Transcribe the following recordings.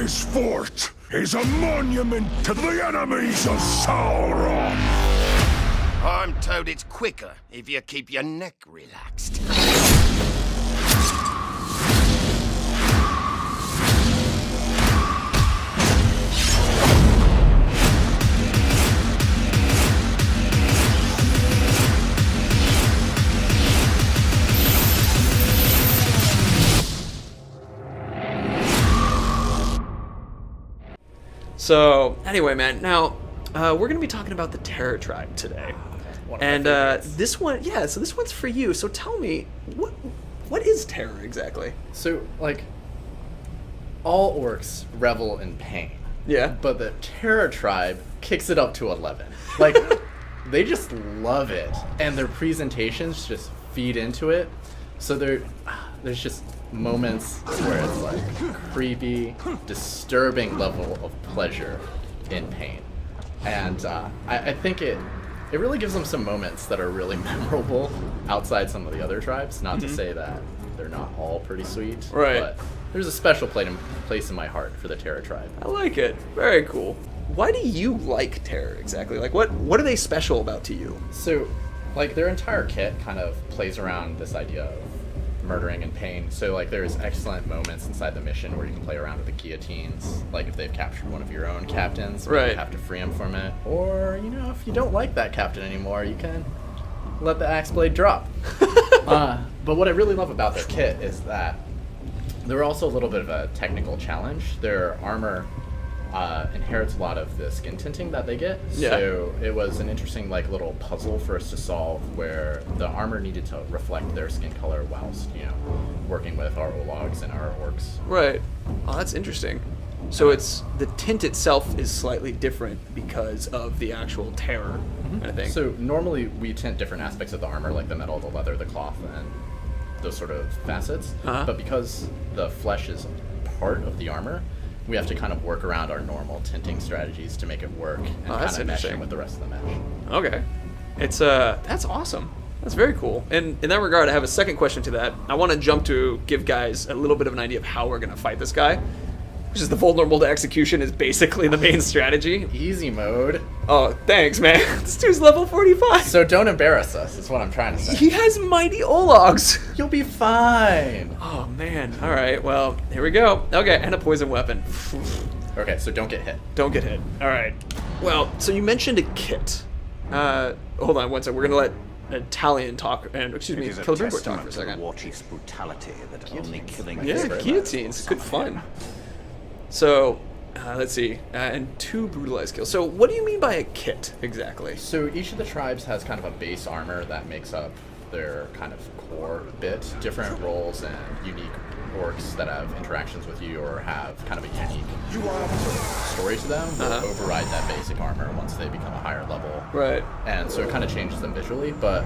This fort is a monument to the enemies of Sauron! I'm told it's quicker if you keep your neck relaxed. So, anyway, man, now we're going to be talking about the Terror Tribe today. And this one, so this one's for you. So tell me, what is terror exactly? So, like, all orcs revel in pain. Yeah. But the Terror Tribe kicks it up to 11. Like, they just love it. And their presentations just feed into it. So there's just moments where it's like creepy, disturbing level of pleasure in pain. And I think it really gives them some moments that are really memorable outside some of the other tribes. Not to say that they're not all pretty sweet, right? But there's a special place in my heart for the Terror Tribe. I like it. Very cool. Why do you like terror exactly? Like, what are they special about to you? So, like, their entire kit kind of plays around this idea of murdering and pain. So, like, there's excellent moments inside the mission where you can play around with the guillotines. Like, if they've captured one of your own captains, right, you have to free him from it. Or, you know, if you don't like that captain anymore, you can let the axe blade drop. But what I really love about their kit is that they're also a little bit of a technical challenge. Their armor inherits a lot of the skin tinting that they get. Yeah. So it was an interesting like little puzzle for us to solve where the armor needed to reflect their skin color whilst, you know, working with our Ologs and our orcs. Right. Oh, that's interesting. So it's the tint itself is slightly different because of the actual terror kind of thing. So normally we tint different aspects of the armor, like the metal, the leather, the cloth, and those sort of facets. But because the flesh is part of the armor, we have to kind of work around our normal tinting strategies to make it work and kind of mesh in with the rest of the mesh. Okay. It's that's awesome. That's very cool. And in that regard, I have a second question to that. I want to jump to give guys a little bit of an idea of how we're going to fight this guy, which is the vulnerable to execution is basically the main strategy. Easy mode. Oh, thanks, man. This dude's level 45. So don't embarrass us, is what I'm trying to say. He has mighty Ologs. You'll be fine. Oh, man. All right, well, here we go. Okay, and a poison weapon. Okay, so don't get hit. Don't get hit. All right. Well, so you mentioned a kit. Hold on one second. We're going to let Talion talk, and Celebrimbor talk for a second. Watch's brutality that only killing. Yeah, guillotines. Good fun. So, let's see. And 2 brutalized kills. So, what do you mean by a kit exactly? So each of the tribes has kind of a base armor that makes up their kind of core bit. Different roles and unique orcs that have interactions with you or have kind of a unique sort of story to them will override that basic armor once they become a higher level. Right. And so it kind of changes them visually, but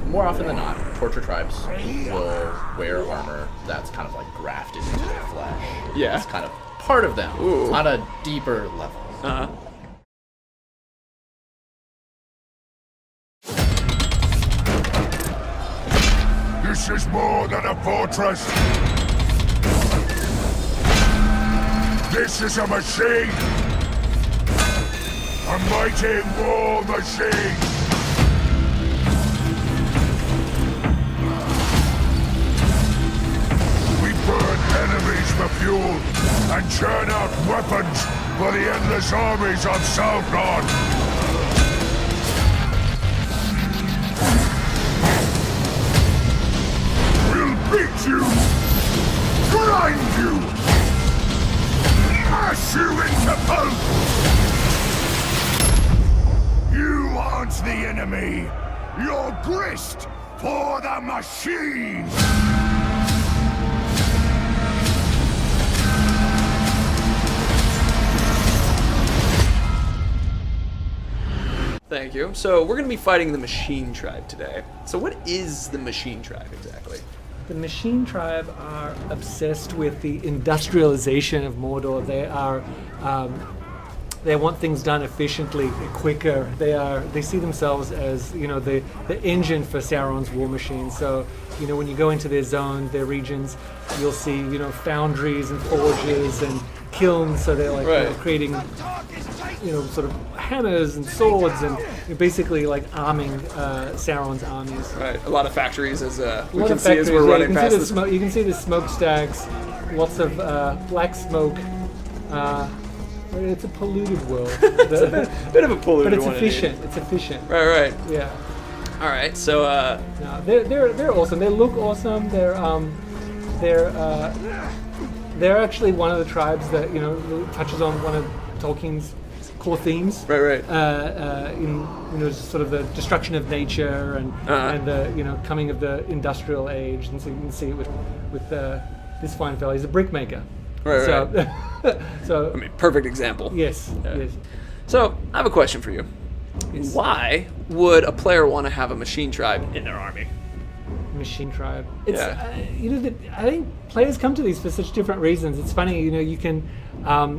more often than not, torture tribes will wear armor that's kind of like grafted into their flesh. Yeah. It's kind of part of them on a deeper level. This is more than a fortress! This is a machine! A mighty war machine! We burn enemies for fuel and churn out weapons for the endless armies of Sauron! Beat you! Grind you! Mash you into pulp! You aren't the enemy! You're grist for the machine! Thank you. So, we're going to be fighting the Machine Tribe today. So, what is the Machine Tribe exactly? The Machine Tribe are obsessed with the industrialization of Mordor. They want things done efficiently, quicker. They see themselves as, you know, the engine for Sauron's war machine. So, you know, when you go into their zone, their regions, you'll see, you know, foundries and forges and kilns, so they're like Right. creating, sort of hammers and swords, and you're basically like arming Sauron's armies. Right. A lot of factories, as we A lot can of see as we're factories, running you can past see the this. smoke. You can see the smokestacks, lots of black smoke. It's a polluted world, Bit of a polluted but it's one indeed. efficient. It's efficient. Right. Right. Yeah. All right. So. No, they're awesome. They look awesome. They're actually one of the tribes that touches on one of Tolkien's core themes. Right. In sort of the destruction of nature and the coming of the industrial age, and so you can see it with this fine fellow. He's a brickmaker. Right. So, so I mean, perfect example. yes. So I have a question for you. Yes. Why would a player want to have a machine tribe in their army? Machine tribe. It's Yeah. I think players come to these for such different reasons. It's funny, you can. I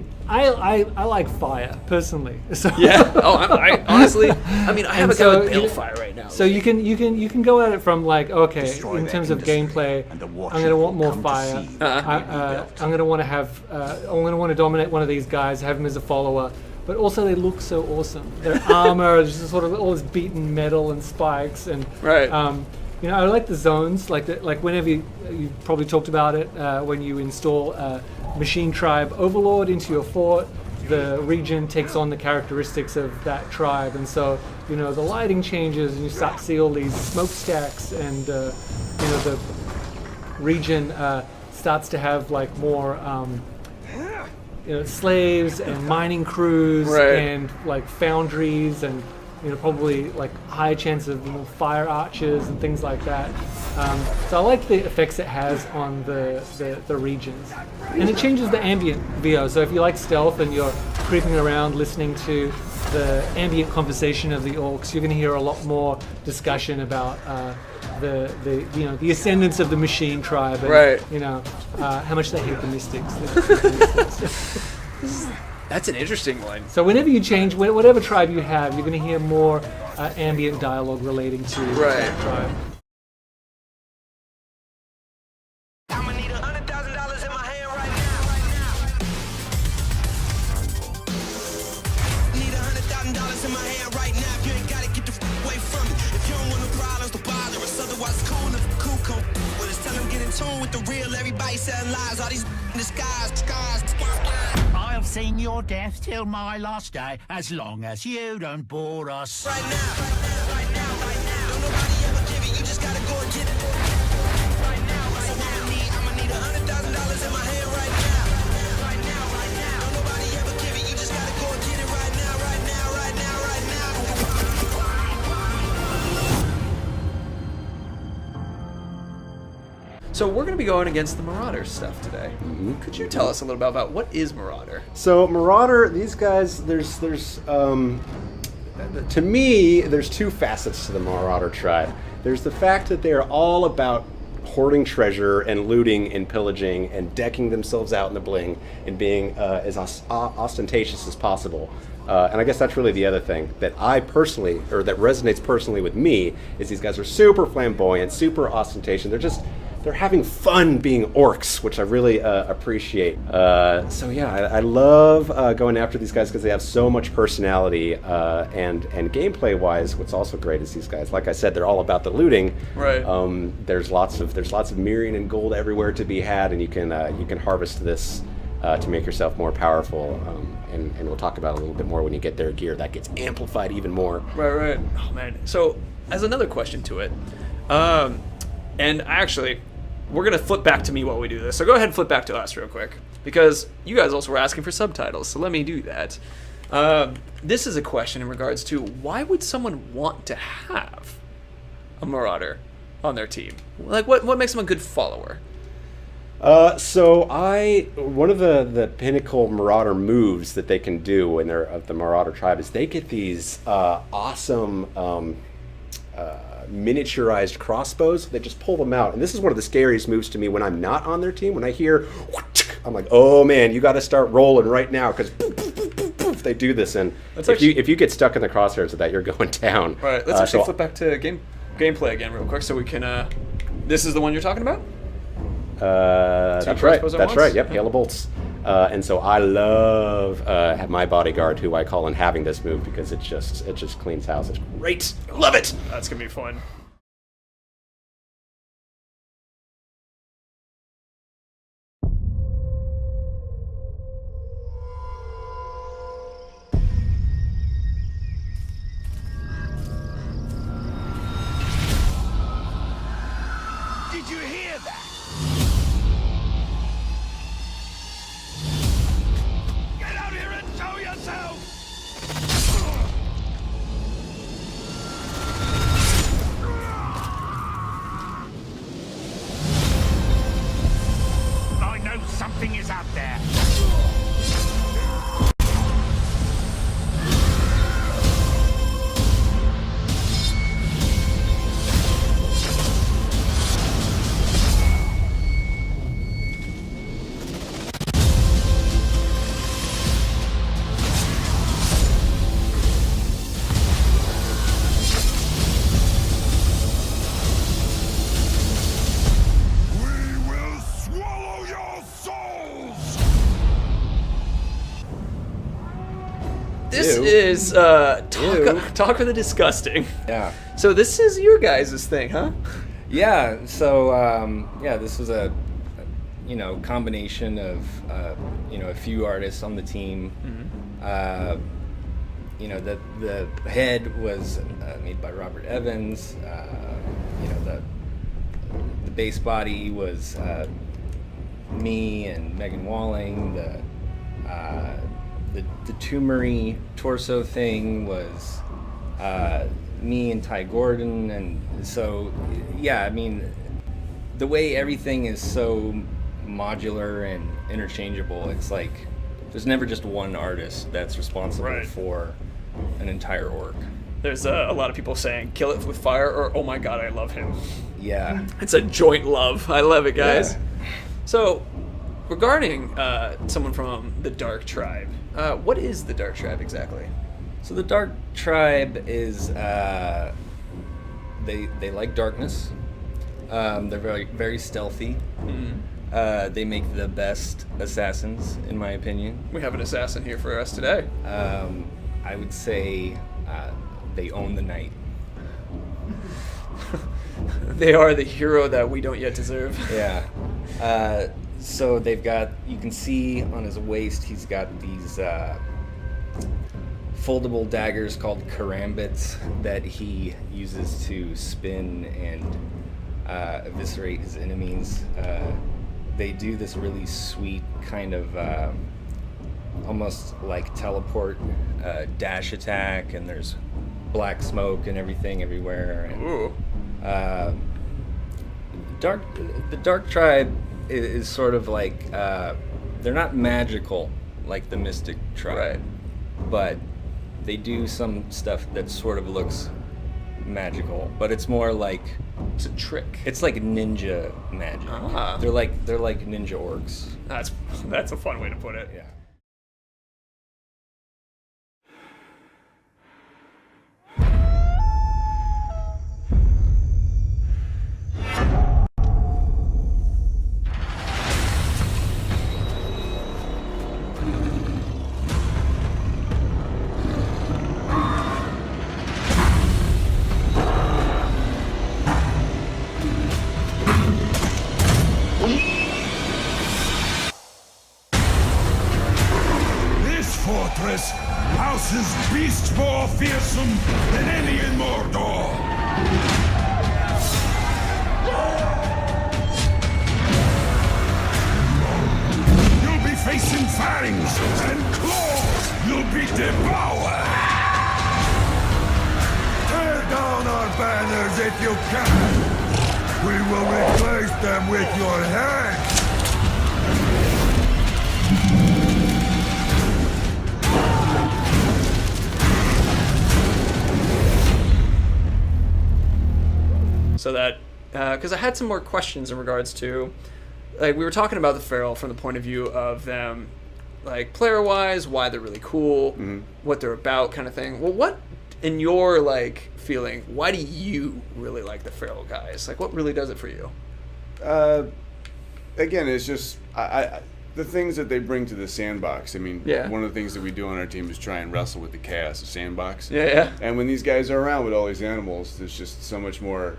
like fire personally. So Yeah. Oh, I honestly, I mean, I have And a guy so with you- balefire right now. So you can go at it from like, okay, Destroy in their terms of industry, gameplay, and the I'm warship going to want will more come to fire. see the I'm going to want to have. I'm going to want to dominate one of these guys, have him as a follower. But also they look so awesome. Their armor is just sort of all this beaten metal and spikes and. Right. I like the zones, like whenever you probably talked about it, when you install Machine Tribe Overlord into your fort, the region takes on the characteristics of that tribe, and so the lighting changes, and you start to see all these smokestacks, and the region starts to have like more slaves and mining crews Right. and like foundries and probably like higher chance of fire archers and things like that. So I like the effects it has on the regions, and it changes the ambient VO. So if you like stealth and you're creeping around listening to the ambient conversation of the orcs, you're going to hear a lot more discussion about the ascendance of the machine tribe, and, Right. how much they hate the mystics. That's an interesting one. So whenever you change, whatever tribe you have, you're going to hear more ambient dialogue relating to Right. that tribe. I'ma need $100,000 in my hand right now. Need $100,000 in my hand right now. If you ain't got it, get the away from me. If you don't want no problems, don't bother us. Otherwise, it's cool if the cool come with us. Tell them get in tune with the real. Everybody selling lies. All these in disguise. I'll sing your death till my last day, as long as you don't bore us. Right now. Don't nobody ever give it. You just gotta go and get it. Right now. So I'ma need $100,000 in my hand right now. Don't nobody ever give it. You just gotta go and get it right now. So we're going to be going against the Marauder stuff today. Could you tell us a little bit about what is Marauder? So Marauder, these guys, there's to me, there's two facets to the Marauder tribe. There's the fact that they are all about hoarding treasure and looting and pillaging and decking themselves out in the bling and being as ostentatious as possible. And I guess that's really the other thing that I personally, or that resonates personally with me, is these guys are super flamboyant, super ostentatious. They're having fun being orcs, which I really appreciate. So yeah, I love going after these guys because they have so much personality, and gameplay-wise, what's also great is these guys. Like I said, they're all about the looting. Right. There's lots of Mirian and gold everywhere to be had, and you can harvest this to make yourself more powerful. And we'll talk about it a little bit more when you get their gear. That gets amplified even more. Right. Oh man. So as another question to it, and actually, we're gonna flip back to me while we do this. So go ahead and flip back to us real quick, because you guys also were asking for subtitles. So let me do that. This is a question in regards to why would someone want to have a Marauder on their team? Like, what makes them a good follower? So one of the pinnacle Marauder moves that they can do when they're of the Marauder tribe is they get these awesome miniaturized crossbows. They just pull them out, and this is one of the scariest moves to me when I'm not on their team. When I hear, I'm like, oh man, you got to start rolling right now, because they do this, and if you get stuck in the crosshairs of that, you're going down. Right. Let's actually flip back to gameplay again real quick, so we can. This is the one you're talking about. That's right. crossbows at That's once? right. Yep. Hail of bolts. And so I love my bodyguard, who I call in, having this move because it just cleans house. It's great. Love it. That's gonna be fun. Did you hear that? Get out here and show yourself! I know something is out there. We will swallow your souls! This Ew. is Ew. talk of the disgusting. Yeah. So this is your guys' thing, huh? Yeah. So this was a combination of a few artists on the team. The head was made by Robert Evans. The base body was me and Megan Walling. The tumory torso thing was me and Ty Gordon, and so the way everything is so modular and interchangeable, it's like there's never just one artist that's responsible Right. for an entire orc. There's a lot of people saying kill it with fire or oh my god I love him. Yeah. It's a joint love. I love it, guys. Yeah. So regarding someone from the Dark Tribe, what is the Dark Tribe exactly? So the Dark Tribe is they like darkness. They're very very stealthy. They make the best assassins, in my opinion. We have an assassin here for us today. I would say they own the night. They are the hero that we don't yet deserve. Yeah. So they've got, you can see on his waist, he's got these foldable daggers called karambits that he uses to spin and eviscerate his enemies. They do this really sweet kind of almost like teleport dash attack, and there's black smoke and everything everywhere. And, Ooh. the Dark Tribe is sort of like they're not magical like the Mystic Tribe, Right. but they do some stuff that sort of looks magical, but it's more like It's a trick. it's like ninja magic. Ah. They're like ninja orcs. That's a fun way to put it. Yeah. This fortress houses beasts more fearsome than any in Mordor. You'll be facing fangs and claws. You'll be devoured. Tear down our banners if you can. We will replace them with your heads. So that, because I had some more questions in regards to, like, we were talking about the Feral from the point of view of them, like, player-wise, why they're really cool, what they're about, kind of thing. Well, what, in your, like, feeling, why do you really like the Feral guys? Like, what really does it for you? Again, it's just the things that they bring to the sandbox. I mean, Yeah. one of the things that we do on our team is try and wrestle with the chaos of sandbox. Yeah. And when these guys are around with all these animals, there's just so much more.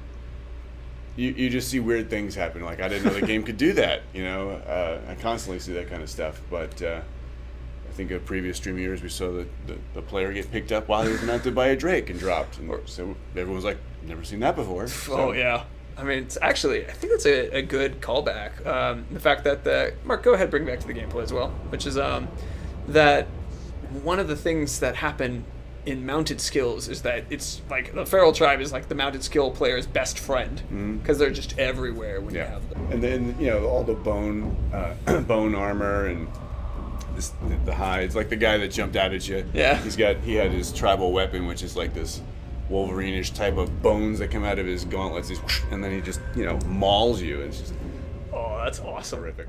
You just see weird things happen. Like, I didn't know the game could do that. You know, I constantly see that kind of stuff. But I think of previous stream years, we saw the player get picked up while he was mounted by a drake and dropped. And so everyone was like, never seen that before. So, Oh yeah. I mean, it's actually, I think that's a good callback. The fact that Mark, go ahead, bring back to the gameplay as well, which is that one of the things that happen in mounted skills is that it's like the feral tribe is like the mounted skill player's best friend because they're just everywhere when you have them. And then, you know, all the bone armor and the hides, like the guy that jumped out at you. Yeah. He had his tribal weapon, which is like this Wolverine-ish type of bones that come out of his gauntlets, and then he just, you know, mauls you. It's just Oh, that's awesome. horrific.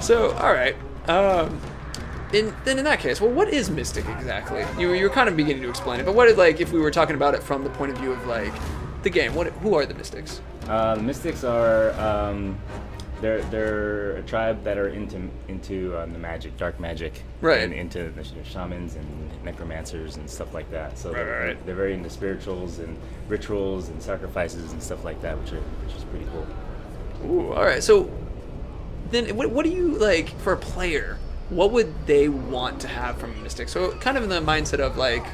So, all right. In that case, well, what is Mystic exactly? You were kind of beginning to explain it, but what is, like, if we were talking about it from the point of view of like the game, who are the Mystics? The Mystics are they're a tribe that are into the magic, dark magic, Right. and into the shamans and necromancers and stuff like that. So Right. they're very into spirituals and rituals and sacrifices and stuff like that, which is pretty cool. Ooh, all right. So then, what do you like for a player? What would they want to have from a Mystic? So kind of in the mindset of like,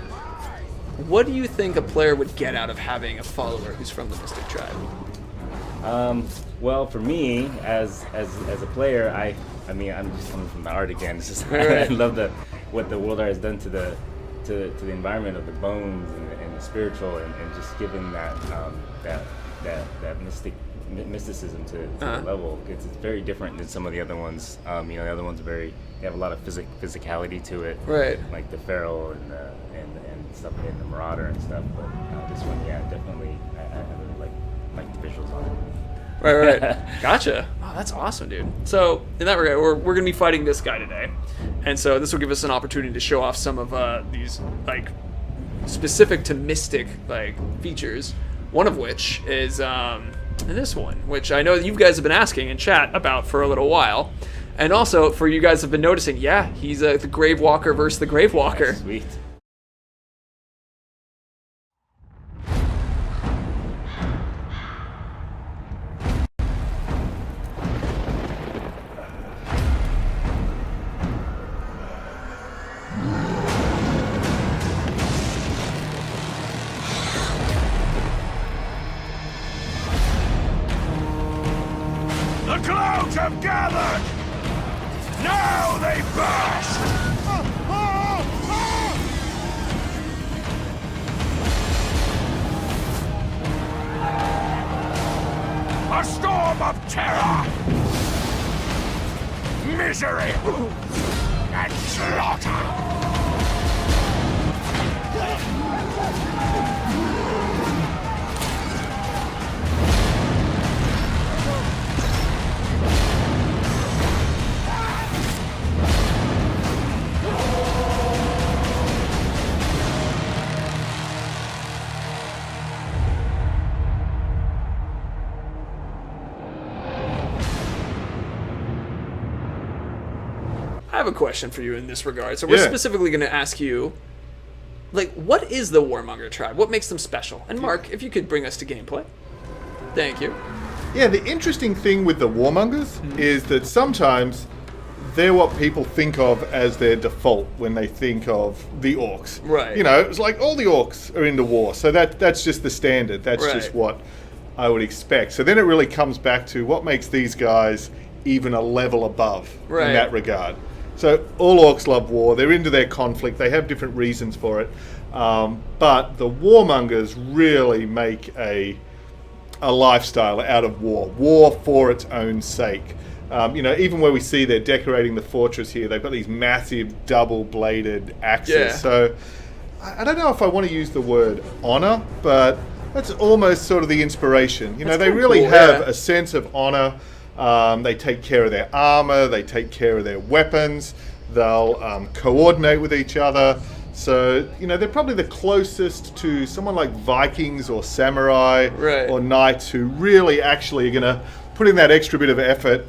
what do you think a player would get out of having a follower who's from the Mystic tribe? Well, for me, as a player, I mean, I'm just coming from the art again. It's just Right. I love what the world art has done to the environment of the bones and the spiritual, and just giving that mysticism to the level. It's very different than some of the other ones. You know, the other ones they have a lot of physicality to it, Right. like the Feral and stuff, and the Marauder and stuff. But this one, yeah, definitely, I really like the visuals on it. Right. Gotcha. Oh, that's awesome, dude. So in that regard, we're gonna be fighting this guy today, and so this will give us an opportunity to show off some of these like specific to Mystic like features. One of which is this one, which I know you guys have been asking in chat about for a little while, and also for you guys have been noticing. Yeah, he's the Gravewalker versus the Gravewalker. Sweet. The clouds have gathered! Now they burst! A storm of terror! Misery! And slaughter! I have a question for you in this regard. So we're Yeah. specifically going to ask you, like, what is the Warmonger tribe? What makes them special? And Mark, if you could bring us to gameplay. Thank you. Yeah, the interesting thing with the Warmongers is that sometimes they're what people think of as their default when they think of the orcs. Right. You know, it's like all the orcs are into war, so that's just the standard. That's Right. just what I would expect. So then it really comes back to what makes these guys even a level above Right. in that regard. So all orcs love war. They're into their conflict. They have different reasons for it. But the Warmongers really make a lifestyle out of war. War for its own sake. You know, even where we see they're decorating the fortress here, they've got these massive double-bladed axes. Yeah. So I don't know if I want to use the word honor, but that's almost sort of the inspiration. You know, That's they kinda really cool, have yeah. a sense of honor. They take care of their armor. They take care of their weapons. They'll coordinate with each other. So, you know, they're probably the closest to someone like Vikings or samurai Right. or knights who really actually are going to put in that extra bit of effort,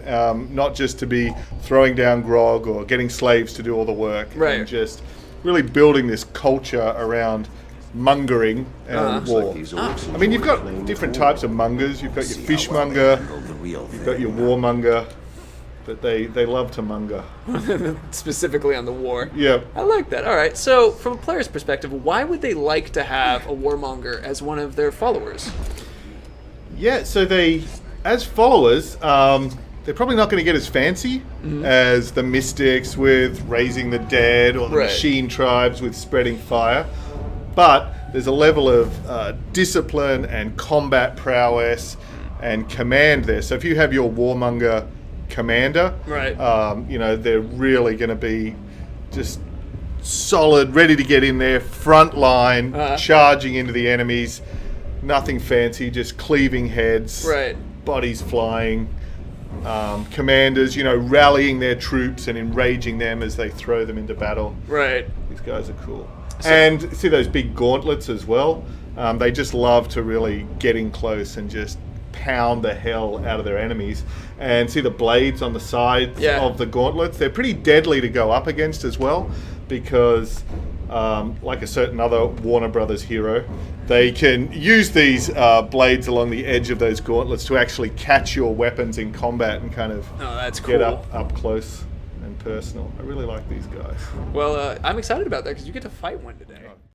not just to be throwing down grog or getting slaves to do all the work, Right. and just really building this culture around mongering and war. I mean, you've got different types of mongers. You've got your fishmonger, you've got your warmonger, but they love to monger. Specifically on the war. Yeah. I like that. All right. So, from a player's perspective, why would they like to have a Warmonger as one of their followers? Yeah, so they, as followers, they're probably not going to get as fancy as the mystics with raising the dead or the Right. machine tribes with spreading fire. But there's a level of discipline and combat prowess and command there. So if you have your Warmonger commander, Right. you know, they're really going to be just solid, ready to get in there, front line, charging into the enemies. Nothing fancy, just cleaving heads, Right. bodies flying. Commanders, you know, rallying their troops and enraging them as they throw them into battle. Right. These guys are cool. And see those big gauntlets as well? They just love to really get in close and just pound the hell out of their enemies. And see the blades on the sides Yeah. of the gauntlets? They're pretty deadly to go up against as well, because like a certain other Warner Brothers hero, they can use these blades along the edge of those gauntlets to actually catch your weapons in combat and kind of Oh, that's get cool. up close and personal. I really like these guys. Well, I'm excited about that because you get to fight one today.